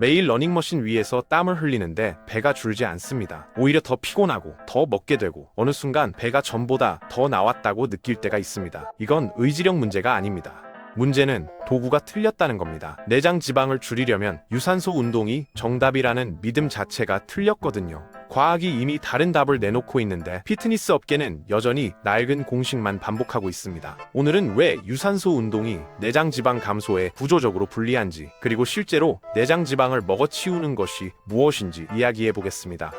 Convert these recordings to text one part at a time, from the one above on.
매일 러닝머신 위에서 땀을 흘리는데 배가 줄지 않습니다. 오히려 더 피곤하고 더 먹게 되고 어느 순간 배가 전보다 더 나왔다고 느낄 때가 있습니다. 이건 의지력 문제가 아닙니다. 문제는 도구가 틀렸다는 겁니다. 내장 지방을 줄이려면 유산소 운동이 정답이라는 믿음 자체가 틀렸거든요. 과학이 이미 다른 답을 내놓고 있는데 피트니스 업계는 여전히 낡은 공식만 반복하고 있습니다. 오늘은 왜 유산소 운동이 내장 지방 감소에 구조적으로 불리한지, 그리고 실제로 내장 지방을 먹어치우는 것이 무엇인지 이야기해 보겠습니다.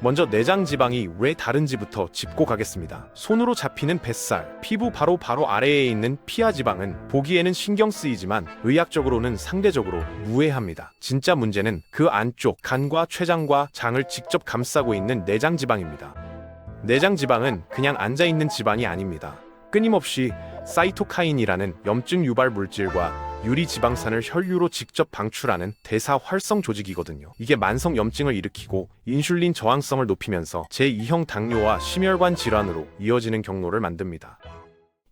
먼저 내장 지방이 왜 다른지부터 짚고 가겠습니다. 손으로 잡히는 뱃살, 피부 바로 아래에 있는 피하 지방은 보기에는 신경 쓰이지만 의학적으로는 상대적으로 무해합니다. 진짜 문제는 그 안쪽 간과 췌장과 장을 직접 감싸고 있는 내장 지방입니다. 내장 지방은 그냥 앉아있는 지방이 아닙니다. 끊임없이 사이토카인이라는 염증 유발 물질과 유리지방산을 혈류로 직접 방출하는 대사활성 조직이거든요. 이게 만성 염증을 일으키고 인슐린 저항성을 높이면서 제2형 당뇨와 심혈관 질환으로 이어지는 경로를 만듭니다.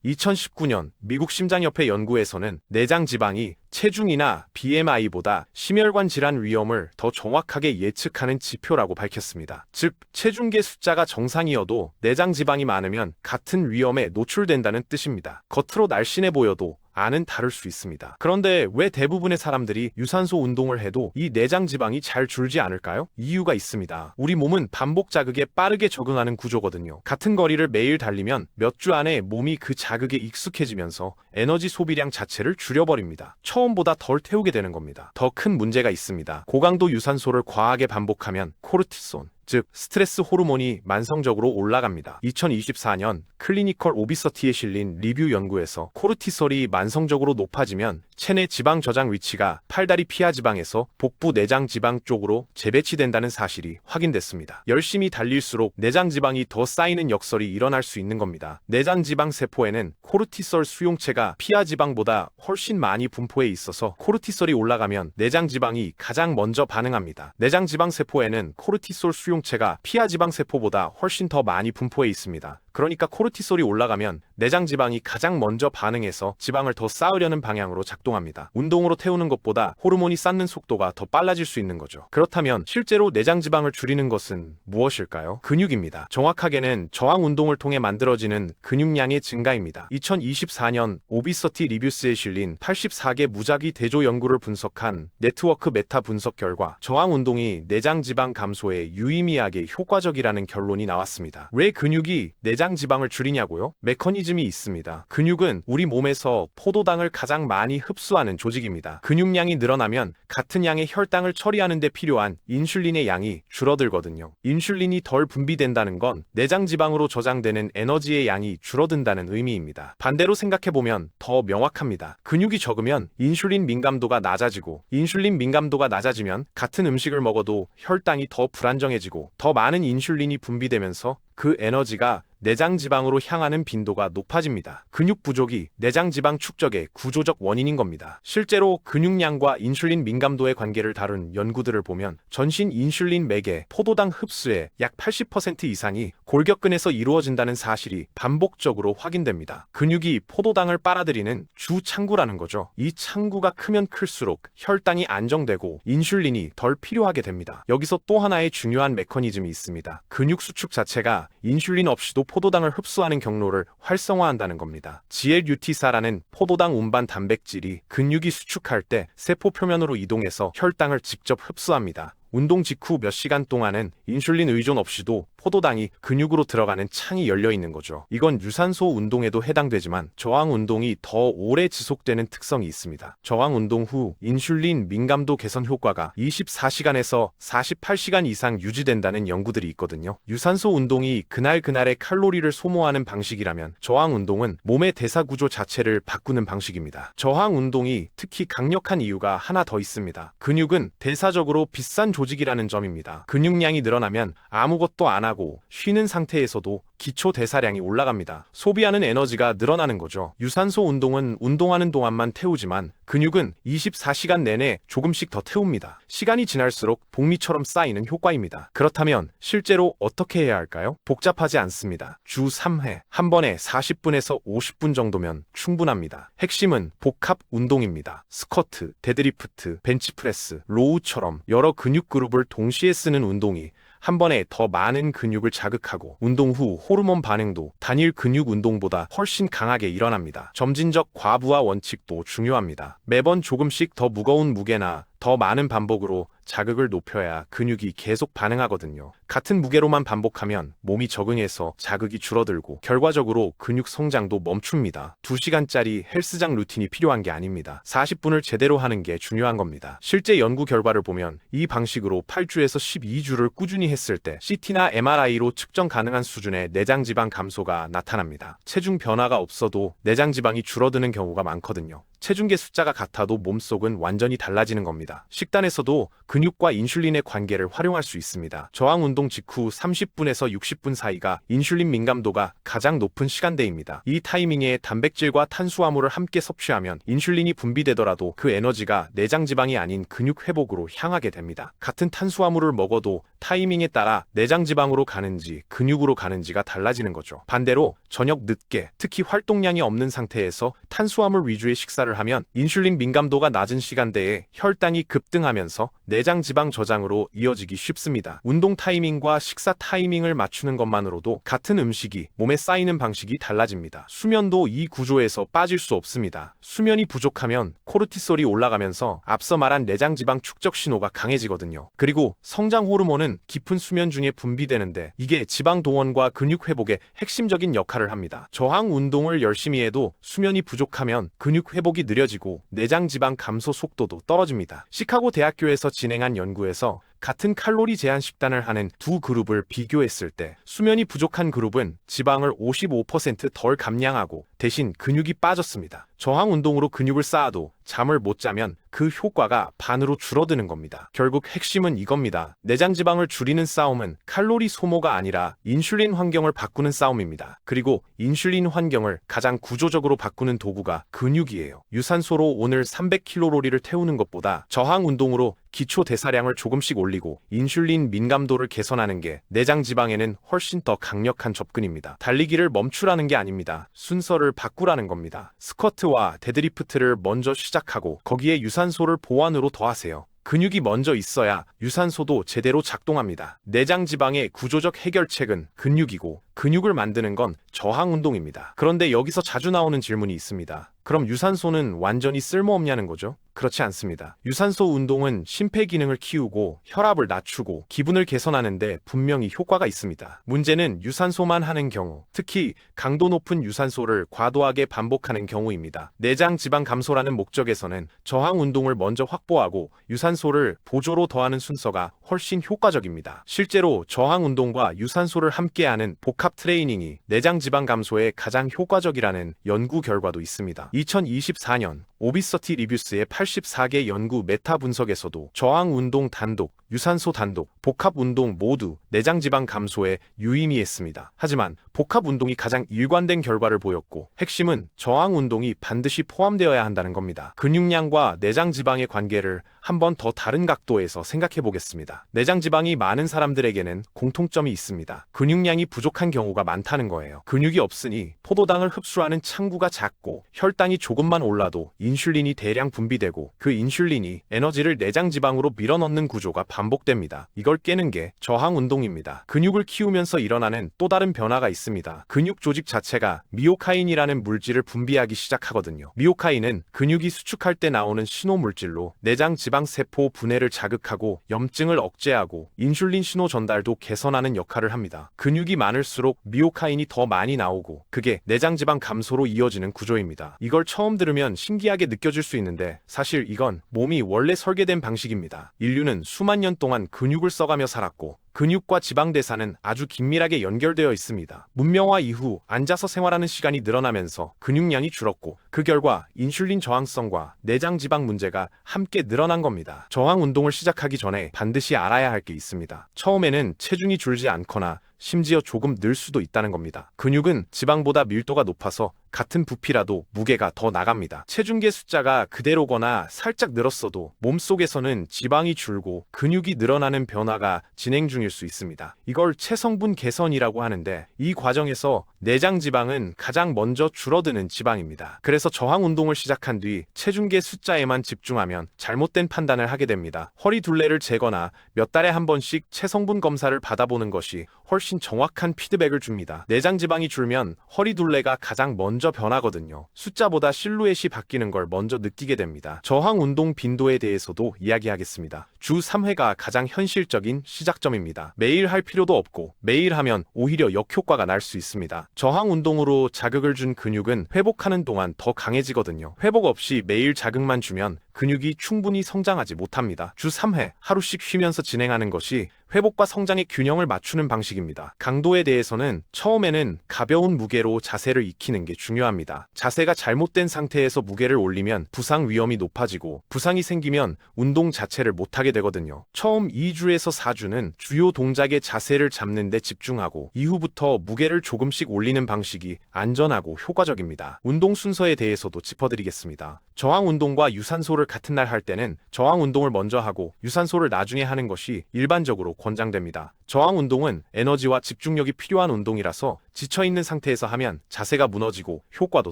2019년 미국 심장협회 연구에서는 내장 지방이 체중이나 BMI보다 심혈관 질환 위험을 더 정확하게 예측하는 지표라고 밝혔습니다. 즉, 체중계 숫자가 정상이어도 내장 지방이 많으면 같은 위험에 노출된다는 뜻입니다. 겉으로 날씬해 보여도 안은 다를 수 있습니다. 그런데 왜 대부분의 사람들이 유산소 운동을 해도 이 내장 지방이 잘 줄지 않을까요? 이유가 있습니다. 우리 몸은 반복 자극에 빠르게 적응하는 구조거든요. 같은 거리를 매일 달리면 몇 주 안에 몸이 그 자극에 익숙해지면서 에너지 소비량 자체를 줄여버립니다. 처음보다 덜 태우게 되는 겁니다. 더 큰 문제가 있습니다. 고강도 유산소를 과하게 반복하면 코르티손, 즉 스트레스 호르몬이 만성적으로 올라갑니다. 2024년 클리니컬 오비서티에 실린 리뷰 연구에서 코르티솔이 만성적으로 높아지면 체내 지방 저장 위치가 팔다리 피하 지방에서 복부 내장 지방 쪽으로 재배치된다는 사실이 확인됐습니다. 열심히 달릴수록 내장 지방이 더 쌓이는 역설이 일어날 수 있는 겁니다. 내장 지방 세포에는 코르티솔 수용체가 피하 지방보다 훨씬 많이 분포해 있어서 코르티솔이 올라가면 내장 지방이 가장 먼저 반응합니다. 내장 지방 세포에는 코르티솔 수용체가 피하 지방 세포보다 훨씬 더 많이 분포해 있습니다. 그러니까 코르티솔이 올라가면 내장 지방이 가장 먼저 반응해서 지방을 더 쌓으려는 방향으로 작동합니다. 운동으로 태우는 것보다 호르몬이 쌓는 속도가 더 빨라질 수 있는 거죠. 그렇다면 실제로 내장 지방을 줄이는 것은 무엇일까요? 근육입니다. 정확하게는 저항 운동을 통해 만들어지는 근육량의 증가입니다. 2024년 오비서티 리뷰스에 실린 84개 무작위 대조 연구를 분석한 네트워크 메타 분석 결과 저항 운동이 내장 지방 감소에 유의미하게 효과적이라는 결론이 나왔습니다. 왜 근육이 내장 지방을 줄이냐고요? 메커니즘이 있습니다. 근육은 우리 몸에서 포도당을 가장 많이 흡수하는 조직입니다. 근육량이 늘어나면 같은 양의 혈당을 처리하는 데 필요한 인슐린의 양이 줄어들거든요. 인슐린이 덜 분비된다는 건 내장 지방으로 저장되는 에너지의 양이 줄어든다는 의미입니다. 반대로 생각해보면 더 명확합니다. 근육이 적으면 인슐린 민감도가 낮아지고, 인슐린 민감도가 낮아지면 같은 음식을 먹어도 혈당이 더 불안정해지고 더 많은 인슐린이 분비되면서 그 에너지가 내장 지방으로 향하는 빈도가 높아집니다. 근육 부족이 내장 지방 축적의 구조적 원인인 겁니다. 실제로 근육량과 인슐린 민감도의 관계를 다룬 연구들을 보면 전신 인슐린 매개, 포도당 흡수의 약 80% 이상이 골격근에서 이루어진다는 사실이 반복적으로 확인됩니다. 근육이 포도당을 빨아들이는 주 창구라는 거죠. 이 창구가 크면 클수록 혈당이 안정되고 인슐린이 덜 필요하게 됩니다. 여기서 또 하나의 중요한 메커니즘이 있습니다. 근육 수축 자체가 인슐린 없이도 포도당을 흡수하는 경로를 활성화한다는 겁니다. GLUT사라는 포도당 운반 단백질이 근육이 수축할 때 세포 표면으로 이동해서 혈당을 직접 흡수합니다. 운동 직후 몇 시간 동안은 인슐린 의존 없이도 포도당이 근육으로 들어가는 창이 열려 있는 거죠. 이건 유산소 운동에도 해당되지만 저항 운동이 더 오래 지속되는 특성이 있습니다. 저항 운동 후 인슐린 민감도 개선 효과가 24시간에서 48시간 이상 유지된다는 연구들이 있거든요. 유산소 운동이 그날의 칼로리를 소모하는 방식이라면 저항 운동은 몸의 대사 구조 자체를 바꾸는 방식입니다. 저항 운동이 특히 강력한 이유가 하나 더 있습니다. 근육은 대사적으로 비싼 조직이라는 점입니다. 근육량이 늘어나면 아무것도 안 하고 쉬는 상태에서도 기초 대사량이 올라갑니다. 소비하는 에너지가 늘어나는 거죠. 유산소 운동은 운동하는 동안만 태우지만 근육은 24시간 내내 조금씩 더 태웁니다. 시간이 지날수록 복리처럼 쌓이는 효과입니다. 그렇다면 실제로 어떻게 해야 할까요? 복잡하지 않습니다. 주 3회, 한 번에 40분에서 50분 정도면 충분합니다. 핵심은 복합 운동입니다. 스쿼트, 데드리프트, 벤치프레스, 로우처럼 여러 근육 그룹을 동시에 쓰는 운동이 한 번에 더 많은 근육을 자극하고 운동 후 호르몬 반응도 단일 근육 운동보다 훨씬 강하게 일어납니다. 점진적 과부하 원칙도 중요합니다. 매번 조금씩 더 무거운 무게나 더 많은 반복으로 자극을 높여야 근육이 계속 반응하거든요. 같은 무게로만 반복하면 몸이 적응해서 자극이 줄어들고 결과적으로 근육 성장도 멈춥니다. 2시간짜리 헬스장 루틴이 필요한 게 아닙니다. 40분을 제대로 하는 게 중요한 겁니다. 실제 연구 결과를 보면 이 방식으로 8주에서 12주를 꾸준히 했을 때 CT나 MRI로 측정 가능한 수준의 내장 지방 감소가 나타납니다. 체중 변화가 없어도 내장 지방이 줄어드는 경우가 많거든요. 체중계 숫자가 같아도 몸속은 완전히 달라지는 겁니다. 식단에서도 근육과 인슐린의 관계를 활용할 수 있습니다. 저항 운동 직후 30분에서 60분 사이가 인슐린 민감도가 가장 높은 시간대입니다. 이 타이밍에 단백질과 탄수화물을 함께 섭취하면 인슐린이 분비되더라도 그 에너지가 내장 지방이 아닌 근육 회복으로 향하게 됩니다. 같은 탄수화물을 먹어도 타이밍에 따라 내장 지방으로 가는지 근육으로 가는지가 달라지는 거죠. 반대로 저녁 늦게, 특히 활동량이 없는 상태에서 탄수화물 위주의 식사를 하면 인슐린 민감도가 낮은 시간대에 혈당이 급등하면서 내장 지방 저장으로 이어지기 쉽습니다. 운동 타이밍과 식사 타이밍을 맞추는 것만으로도 같은 음식이 몸에 쌓이는 방식이 달라집니다. 수면도 이 구조에서 빠질 수 없습니다. 수면이 부족하면 코르티솔이 올라가면서 앞서 말한 내장 지방 축적 신호가 강해지거든요. 그리고 성장 호르몬은 깊은 수면 중에 분비되는데 이게 지방 동원과 근육 회복에 핵심적인 역할을 합니다. 저항 운동을 열심히 해도 수면이 부족하면 근육 회복이 느려지고 내장 지방 감소 속도도 떨어집니다. 시카고 대학교에서 진행한 연구에서 같은 칼로리 제한 식단을 하는 두 그룹을 비교했을 때 수면이 부족한 그룹은 지방을 55% 덜 감량하고 대신 근육이 빠졌습니다. 저항 운동으로 근육을 쌓아도 잠을 못 자면 그 효과가 반으로 줄어드는 겁니다. 결국 핵심은 이겁니다. 내장 지방을 줄이는 싸움은 칼로리 소모가 아니라 인슐린 환경을 바꾸는 싸움입니다. 그리고 인슐린 환경을 가장 구조적으로 바꾸는 도구가 근육이에요. 유산소로 오늘 300kcal를 태우는 것보다 저항 운동으로 기초 대사량을 조금씩 올리고 인슐린 민감도를 개선하는 게 내장 지방에는 훨씬 더 강력한 접근입니다. 달리기를 멈추라는 게 아닙니다. 순서를 바꾸라는 겁니다. 스쿼트와 데드리프트를 먼저 시작하고 거기에 유산소를 보완으로 더하세요. 근육이 먼저 있어야 유산소도 제대로 작동합니다. 내장 지방의 구조적 해결책은 근육이고 근육을 만드는 건 저항 운동입니다. 그런데 여기서 자주 나오는 질문이 있습니다. 그럼 유산소는 완전히 쓸모없냐는 거죠? 그렇지 않습니다. 유산소 운동은 심폐 기능을 키우고 혈압을 낮추고 기분을 개선하는데 분명히 효과가 있습니다. 문제는 유산소만 하는 경우, 특히 강도 높은 유산소를 과도하게 반복하는 경우입니다. 내장 지방 감소라는 목적에서는 저항 운동을 먼저 확보하고 유산소를 보조로 더하는 순서가 훨씬 효과적입니다. 실제로 저항 운동과 유산소를 함께하는 복합 트레이닝이 내장 지방 감소에 가장 효과적이라는 연구 결과도 있습니다. 2024년 오비서티 리뷰스의 84개 연구 메타 분석에서도 저항 운동 단독, 유산소 단독, 복합 운동 모두 내장 지방 감소에 유의미했습니다. 하지만 복합 운동이 가장 일관된 결과를 보였고 핵심은 저항 운동이 반드시 포함되어야 한다는 겁니다. 근육량과 내장 지방의 관계를 한 번 더 다른 각도에서 생각해 보겠습니다. 내장 지방이 많은 사람들에게는 공통점이 있습니다. 근육량이 부족한 경우가 많다는 거예요. 근육이 없으니 포도당을 흡수하는 창구가 작고 혈당이 조금만 올라도 인슐린이 대량 분비되고 그 인슐린이 에너지를 내장 지방으로 밀어넣는 구조가 반복됩니다. 이걸 깨는 게 저항 운동입니다. 근육을 키우면서 일어나는 또 다른 변화가 있습니다. 근육 조직 자체가 미오카인이라는 물질을 분비하기 시작하거든요. 미오카인은 근육이 수축할 때 나오는 신호 물질로 내장 지방 세포 분해를 자극하고 염증을 억제하고 인슐린 신호 전달도 개선하는 역할을 합니다. 근육이 많을수록 미오카인이 더 많이 나오고 그게 내장 지방 감소로 이어지는 구조입니다. 이걸 처음 들으면 신기하게 느껴질 수 있는데 사실 이건 몸이 원래 설계된 방식입니다. 인류는 수만 년 동안 근육을 써가며 살았고 근육과 지방 대사는 아주 긴밀하게 연결되어 있습니다. 문명화 이후 앉아서 생활하는 시간이 늘어나면서 근육량이 줄었고 그 결과 인슐린 저항성과 내장 지방 문제가 함께 늘어난 겁니다. 저항 운동을 시작하기 전에 반드시 알아야 할 게 있습니다. 처음에는 체중이 줄지 않거나 심지어 조금 늘 수도 있다는 겁니다. 근육은 지방보다 밀도가 높아서 같은 부피라도 무게가 더 나갑니다. 체중계 숫자가 그대로거나 살짝 늘었어도 몸속에서는 지방이 줄고 근육이 늘어나는 변화가 진행 중일 수 있습니다. 이걸 체성분 개선이라고 하는데, 이 과정에서 내장 지방은 가장 먼저 줄어드는 지방입니다. 그래서 저항 운동을 시작한 뒤 체중계 숫자에만 집중하면 잘못된 판단을 하게 됩니다. 허리 둘레를 재거나 몇 달에 한 번씩 체성분 검사를 받아보는 것이 훨씬 정확한 피드백을 줍니다. 내장 지방이 줄면 허리 둘레가 가장 먼저 변하거든요. 숫자보다 실루엣이 바뀌는 걸 먼저 느끼게 됩니다. 저항 운동 빈도에 대해서도 이야기하겠습니다. 주 3회가 가장 현실적인 시작점입니다. 매일 할 필요도 없고 매일 하면 오히려 역효과가 날 수 있습니다. 저항 운동으로 자극을 준 근육은 회복하는 동안 더 강해지거든요. 회복 없이 매일 자극만 주면 근육이 충분히 성장하지 못합니다. 주 3회 하루씩 쉬면서 진행하는 것이 회복과 성장의 균형을 맞추는 방식입니다. 강도에 대해서는 처음에는 가벼운 무게로 자세를 익히는 게 중요합니다. 자세가 잘못된 상태에서 무게를 올리면 부상 위험이 높아지고, 부상이 생기면 운동 자체를 못하게 되거든요. 처음 2주에서 4주는 주요 동작의 자세를 잡는 데 집중하고, 이후부터 무게를 조금씩 올리는 방식이 안전하고 효과적입니다. 운동 순서에 대해서도 짚어드리겠습니다. 저항 운동과 유산소를 같은 날 할 때는 저항 운동을 먼저 하고 유산소를 나중에 하는 것이 일반적으로 권장됩니다. 저항 운동은 에너지와 집중력이 필요한 운동이라서 지쳐있는 상태에서 하면 자세가 무너지고 효과도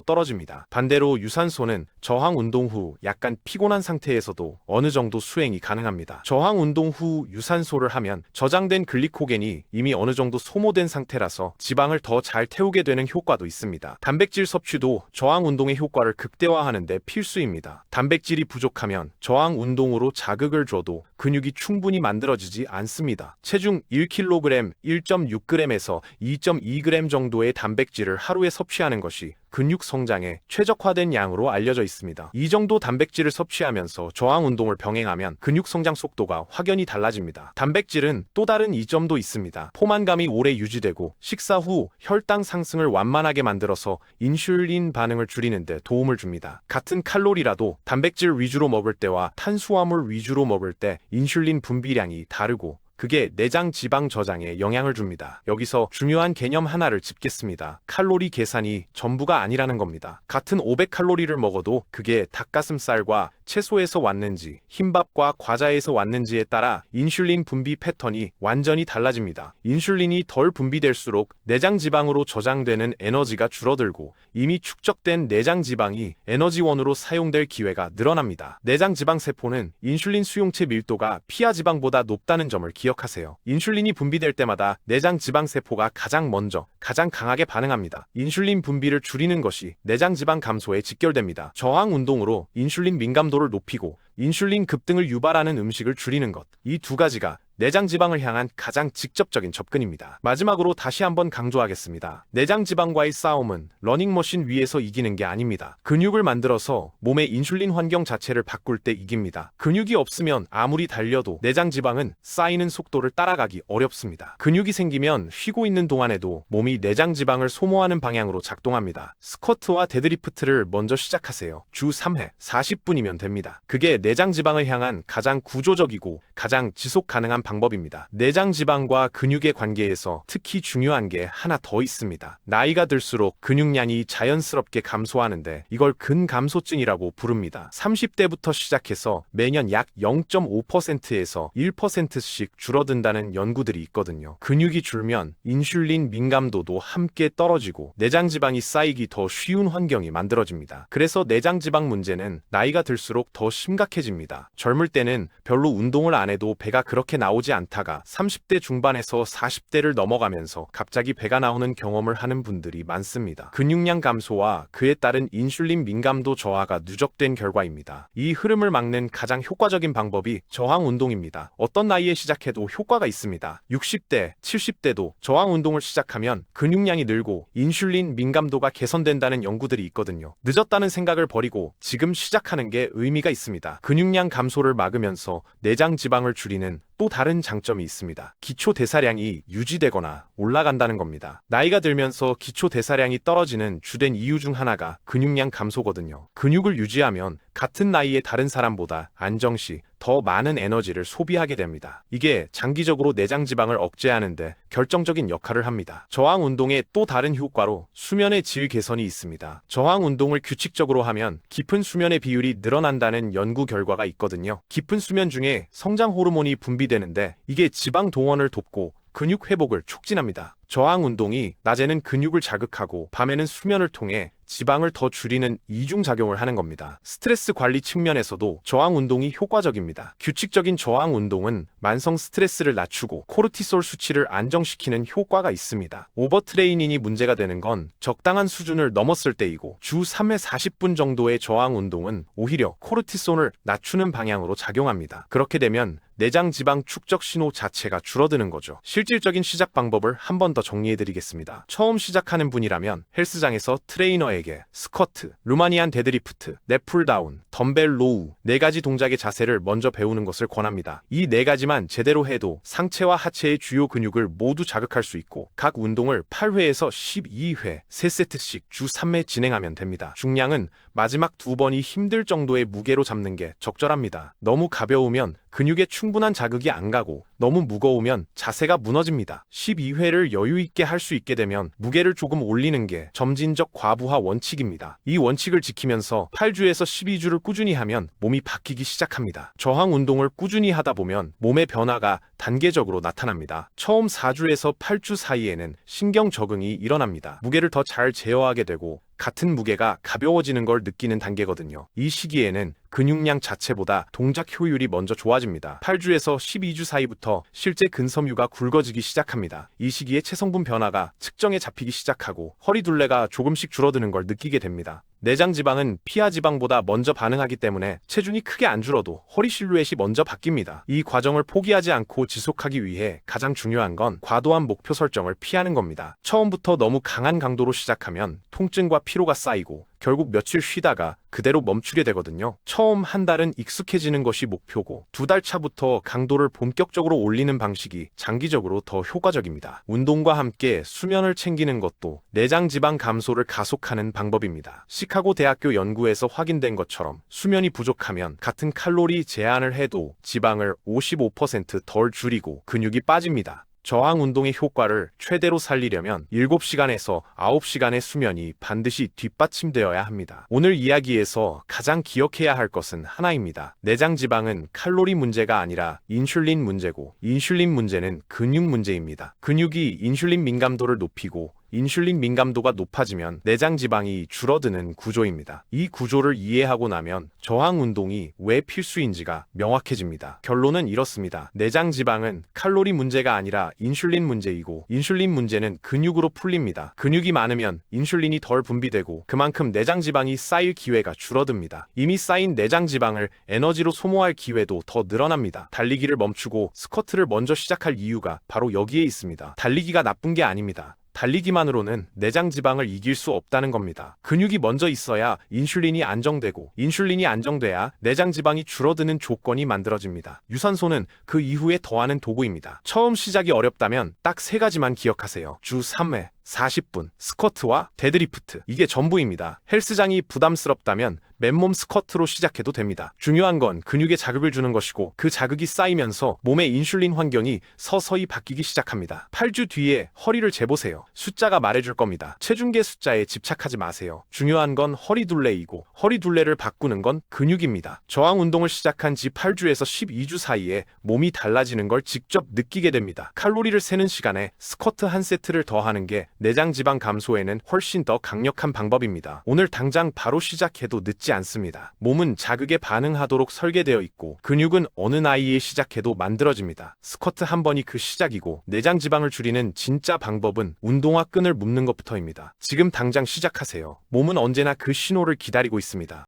떨어집니다. 반대로 유산소는 저항 운동 후 약간 피곤한 상태에서도 어느 정도 수행이 가능합니다. 저항 운동 후 유산소를 하면 저장된 글리코겐이 이미 어느 정도 소모된 상태라서 지방을 더 잘 태우게 되는 효과도 있습니다. 단백질 섭취도 저항 운동의 효과를 극대화하는 데 필수입니다. 단백질이 부족하면 저항 운동으로 자극을 줘도 근육이 충분히 만들어지지 않습니다. 체중 1kg, 1.6g에서 2.2g 정도의 단백질을 하루에 섭취하는 것이 근육 성장에 최적화된 양으로 알려져 있습니다. 이 정도 단백질을 섭취하면서 저항 운동을 병행하면 근육 성장 속도가 확연히 달라집니다. 단백질은 또 다른 이점도 있습니다. 포만감이 오래 유지되고 식사 후 혈당 상승을 완만하게 만들어서 인슐린 반응을 줄이는 데 도움을 줍니다. 같은 칼로리라도 단백질 위주로 먹을 때와 탄수화물 위주로 먹을 때 인슐린 분비량이 다르고, 그게 내장 지방 저장에 영향을 줍니다. 여기서 중요한 개념 하나를 짚겠습니다. 칼로리 계산이 전부가 아니라는 겁니다. 같은 500칼로리를 먹어도 그게 닭가슴살과 채소에서 왔는지 흰밥과 과자에서 왔는지에 따라 인슐린 분비 패턴이 완전히 달라집니다. 인슐린이 덜 분비될수록 내장 지방으로 저장되는 에너지가 줄어들고, 이미 축적된 내장 지방이 에너지원으로 사용될 기회가 늘어납니다. 내장 지방 세포는 인슐린 수용체 밀도가 피하 지방보다 높다는 점을 기억하세요. 인슐린이 분비될 때마다 내장 지방 세포가 가장 먼저 가장 강하게 반응합니다. 인슐린 분비를 줄이는 것이 내장 지방 감소에 직결됩니다. 저항 운동으로 인슐린 민감도를 높이고 인슐린 급등을 유발하는 음식을 줄이는 것, 이 두 가지가 내장 지방을 향한 가장 직접적인 접근입니다. 마지막으로 다시 한번 강조하겠습니다. 내장 지방과의 싸움은 러닝머신 위에서 이기는 게 아닙니다. 근육을 만들어서 몸의 인슐린 환경 자체를 바꿀 때 이깁니다. 근육이 없으면 아무리 달려도 내장 지방은 쌓이는 속도를 따라가기 어렵습니다. 근육이 생기면 쉬고 있는 동안에도 몸이 내장 지방을 소모하는 방향으로 작동합니다. 스쿼트와 데드리프트를 먼저 시작하세요. 주 3회 40분이면 됩니다. 그게 내장 지방을 향한 가장 구조적이고 가장 지속 가능한 방법입니다. 내장 지방과 근육의 관계에서 특히 중요한 게 하나 더 있습니다. 나이가 들수록 근육량이 자연스럽게 감소하는데 이걸 근감소증이라고 부릅니다. 30대부터 시작해서 매년 약 0.5%에서 1%씩 줄어든다는 연구들이 있거든요. 근육이 줄면 인슐린 민감도도 함께 떨어지고 내장 지방이 쌓이기 더 쉬운 환경이 만들어집니다. 그래서 내장 지방 문제는 나이가 들수록 더 심각해집니다. 젊을 때는 별로 운동을 안 해도 배가 그렇게 나오지 않다가 30대 중반에서 40대를 넘어가면서 갑자기 배가 나오는 경험을 하는 분들이 많습니다. 근육량 감소와 그에 따른 인슐린 민감도 저하가 누적된 결과입니다. 이 흐름을 막는 가장 효과적인 방법이 저항 운동입니다. 어떤 나이에 시작해도 효과가 있습니다. 60대, 70대도 저항 운동을 시작하면 근육량이 늘고 인슐린 민감도가 개선된다는 연구들이 있거든요. 늦었다는 생각을 버리고 지금 시작하는 게 의미가 있습니다. 근육량 감소를 막으면서 내장 지방을 줄이는 또 다른 장점이 있습니다. 기초 대사량이 유지되거나 올라간다는 겁니다. 나이가 들면서 기초 대사량이 떨어지는 주된 이유 중 하나가 근육량 감소거든요. 근육을 유지하면 같은 나이의 다른 사람보다 안정시 더 많은 에너지를 소비하게 됩니다. 이게 장기적으로 내장 지방을 억제하는데 결정적인 역할을 합니다. 저항 운동의 또 다른 효과로 수면의 질 개선이 있습니다. 저항 운동을 규칙적으로 하면 깊은 수면의 비율이 늘어난다는 연구 결과가 있거든요. 깊은 수면 중에 성장 호르몬이 분비되는데 이게 지방 동원을 돕고 근육 회복을 촉진합니다. 저항 운동이 낮에는 근육을 자극하고 밤에는 수면을 통해 지방을 더 줄이는 이중작용을 하는 겁니다. 스트레스 관리 측면에서도 저항 운동이 효과적입니다. 규칙적인 저항 운동은 만성 스트레스를 낮추고 코르티솔 수치를 안정시키는 효과가 있습니다. 오버트레이닝이 문제가 되는 건 적당한 수준을 넘었을 때이고 주 3회 40분 정도의 저항 운동은 오히려 코르티솔을 낮추는 방향으로 작용합니다. 그렇게 되면 내장 지방 축적 신호 자체가 줄어드는 거죠. 실질적인 시작 방법을 한 번 더 정리해드리겠습니다. 처음 시작하는 분이라면 헬스장에서 트레이너에게 스쿼트, 루마니안 데드리프트, 넷풀다운, 덤벨 로우 4가지 동작의 자세를 먼저 배우는 것을 권합니다. 이 4가지만 제대로 해도 상체와 하체의 주요 근육을 모두 자극할 수 있고 각 운동을 8회에서 12회 3세트씩 주 3회 진행하면 됩니다. 중량은 마지막 2번이 힘들 정도의 무게로 잡는 게 적절합니다. 너무 가벼우면 근육에 충분한 자극이 안 가고 너무 무거우면 자세가 무너집니다. 12회를 여유 있게 할 수 있게 되면 무게를 조금 올리는 게 점진적 과부하 원칙입니다. 이 원칙을 지키면서 8주에서 12주를 꾸준히 하면 몸이 바뀌기 시작합니다. 저항 운동을 꾸준히 하다 보면 몸의 변화가 단계적으로 나타납니다. 처음 4주에서 8주 사이에는 신경 적응이 일어납니다. 무게를 더 잘 제어하게 되고 같은 무게가 가벼워지는 걸 느끼는 단계거든요. 이 시기에는 근육량 자체보다 동작 효율이 먼저 좋아집니다. 8주에서 12주 사이부터 실제 근섬유가 굵어지기 시작합니다. 이 시기에 체성분 변화가 측정에 잡히기 시작하고 허리 둘레가 조금씩 줄어드는 걸 느끼게 됩니다. 내장 지방은 피하 지방보다 먼저 반응하기 때문에 체중이 크게 안 줄어도 허리 실루엣이 먼저 바뀝니다. 이 과정을 포기하지 않고 지속하기 위해 가장 중요한 건 과도한 목표 설정을 피하는 겁니다. 처음부터 너무 강한 강도로 시작하면 통증과 피로가 쌓이고 결국 며칠 쉬다가 그대로 멈추게 되거든요. 처음 한 달은 익숙해지는 것이 목표고 2달 차부터 강도를 본격적으로 올리는 방식이 장기적으로 더 효과적입니다. 운동과 함께 수면을 챙기는 것도 내장 지방 감소를 가속하는 방법입니다. 시카고 대학교 연구에서 확인된 것처럼 수면이 부족하면 같은 칼로리 제한을 해도 지방을 55%덜 줄이고 근육이 빠집니다. 저항 운동의 효과를 최대로 살리려면 7시간에서 9시간의 수면이 반드시 뒷받침되어야 합니다. 오늘 이야기에서 가장 기억해야 할 것은 하나입니다. 내장 지방은 칼로리 문제가 아니라 인슐린 문제고 인슐린 문제는 근육 문제입니다. 근육이 인슐린 민감도를 높이고 인슐린 민감도가 높아지면 내장 지방이 줄어드는 구조입니다. 이 구조를 이해하고 나면 저항 운동이 왜 필수인지가 명확해집니다. 결론은 이렇습니다. 내장 지방은 칼로리 문제가 아니라 인슐린 문제이고 인슐린 문제는 근육으로 풀립니다. 근육이 많으면 인슐린이 덜 분비되고 그만큼 내장 지방이 쌓일 기회가 줄어듭니다. 이미 쌓인 내장 지방을 에너지로 소모할 기회도 더 늘어납니다. 달리기를 멈추고 스쿼트를 먼저 시작할 이유가 바로 여기에 있습니다. 달리기가 나쁜 게 아닙니다. 달리기만으로는 내장 지방을 이길 수 없다는 겁니다. 근육이 먼저 있어야 인슐린이 안정되고 인슐린이 안정돼야 내장 지방이 줄어드는 조건이 만들어집니다. 유산소는 그 이후에 더하는 도구입니다. 처음 시작이 어렵다면 딱 3가지만 기억하세요. 주 3회 40분 스쿼트와 데드리프트, 이게 전부입니다. 헬스장이 부담스럽다면 맨몸 스쿼트로 시작해도 됩니다. 중요한 건 근육에 자극을 주는 것이고 그 자극이 쌓이면서 몸의 인슐린 환경이 서서히 바뀌기 시작합니다. 8주 뒤에 허리를 재보세요. 숫자가 말해줄 겁니다. 체중계 숫자에 집착하지 마세요. 중요한 건 허리 둘레이고 허리 둘레를 바꾸는 건 근육입니다. 저항 운동을 시작한 지 8주에서 12주 사이에 몸이 달라지는 걸 직접 느끼게 됩니다. 칼로리를 세는 시간에 스쿼트 한 세트를 더하는 게 내장 지방 감소에는 훨씬 더 강력한 방법입니다. 오늘 당장 바로 시작해도 늦지 않습니다. 몸은 자극에 반응하도록 설계되어 있고 근육은 어느 나이에 시작해도 만들어집니다. 스쿼트 한 번이 그 시작이고 내장 지방을 줄이는 진짜 방법은 운동화 끈을 묶는 것부터입니다. 지금 당장 시작하세요. 몸은 언제나 그 신호를 기다리고 있습니다.